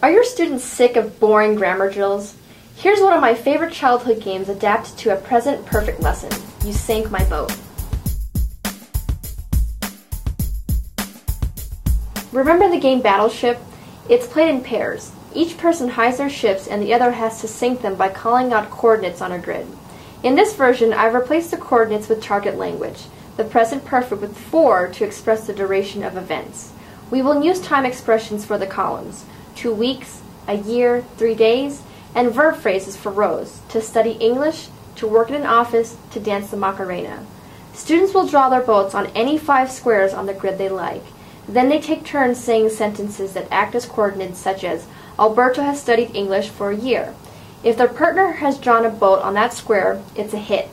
Are your students sick of boring grammar drills? Here's one of my favorite childhood games adapted to a present perfect lesson. You sank my boat. Remember the game Battleship? It's played in pairs. Each person hides their ships and the other has to sink them by calling out coordinates on a grid. In this version, I've replaced the coordinates with target language, the present perfect with for to express the duration of events. We will use time expressions for the columns, 2 weeks, a year, 3 days, and verb phrases for rows, to study English, to work in an office, to dance the Macarena. Students will draw their boats on any 5 squares on the grid they like. Then they take turns saying sentences that act as coordinates, such as, Alberto has studied English for a year. If their partner has drawn a boat on that square, it's a hit.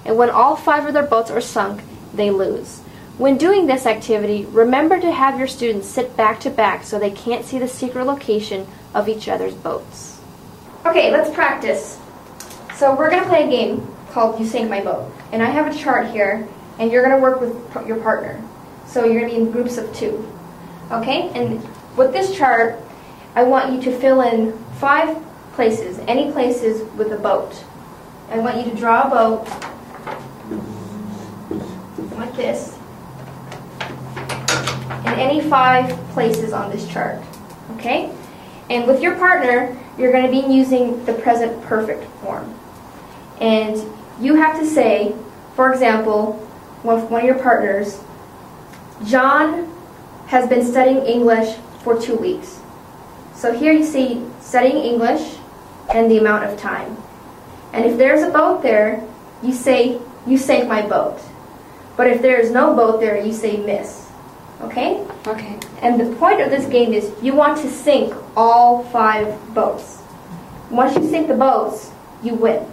And when all 5 of their boats are sunk, they lose. When doing this activity, remember to have your students sit back to back so they can't see the secret location of each other's boats. Okay, let's practice. So we're going to play a game called You Sank My Boat. And I have a chart here, and you're going to work with your partner. So you're going to be in groups of 2. Okay? And with this chart, I want you to fill in 5 places, any places with a boat. I want you to draw a boat like this in any 5 places on this chart. Okay? And with your partner, you're going to be using the present perfect form. And you have to say, for example, one of your partners, John has been studying English for 2 weeks. So here you see studying English and the amount of time. And if there's a boat there, you say, you sank my boat. But if there is no boat there, you say miss. Okay? Okay. And the point of this game is you want to sink all 5 boats. Once you sink the boats, you win.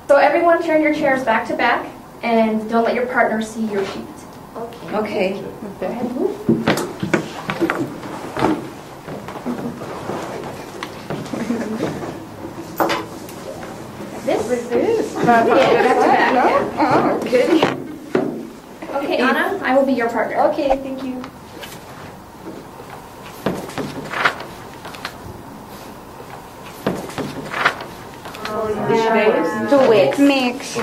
So everyone turn your chairs back to back and don't let your partner see your sheet. Okay. Okay. Go ahead, move. This? Back to back. Oh, good. Okay, Anna, I will be your partner. Okay, thank you. Do it. Mix. You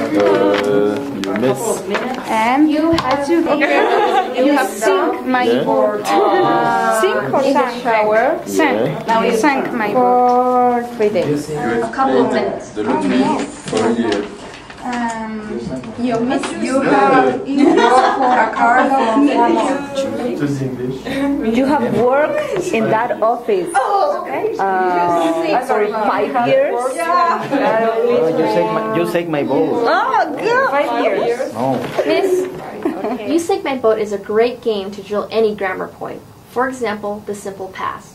miss. And You have to sink my board. Sink or sank? shower Sank. Now you sank my for 3 days. A couple of minutes. De l'autre vie for a year. You miss. You have for a card for 4 months. Just English. You have worked in that office for 5 years? You take my boat. Oh, good. 5 years. No. Miss, You Sink My Boat is a great game to drill any grammar point. For example, the simple past.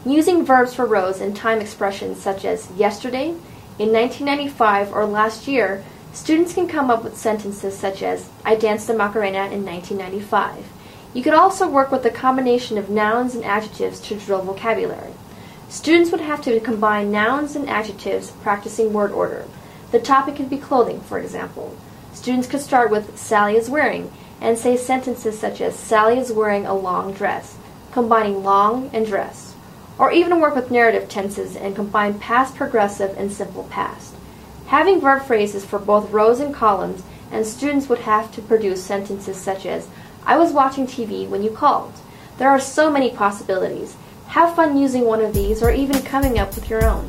Using verbs for rows and time expressions such as yesterday, in 1995, or last year, students can come up with sentences such as, I danced the Macarena in 1995. You could also work with a combination of nouns and adjectives to drill vocabulary. Students would have to combine nouns and adjectives, practicing word order. The topic could be clothing, for example. Students could start with Sally is wearing and say sentences such as Sally is wearing a long dress, combining long and dress. Or even work with narrative tenses and combine past progressive and simple past. Having verb phrases for both rows and columns, and students would have to produce sentences such as I was watching TV when you called. There are so many possibilities. Have fun using one of these or even coming up with your own.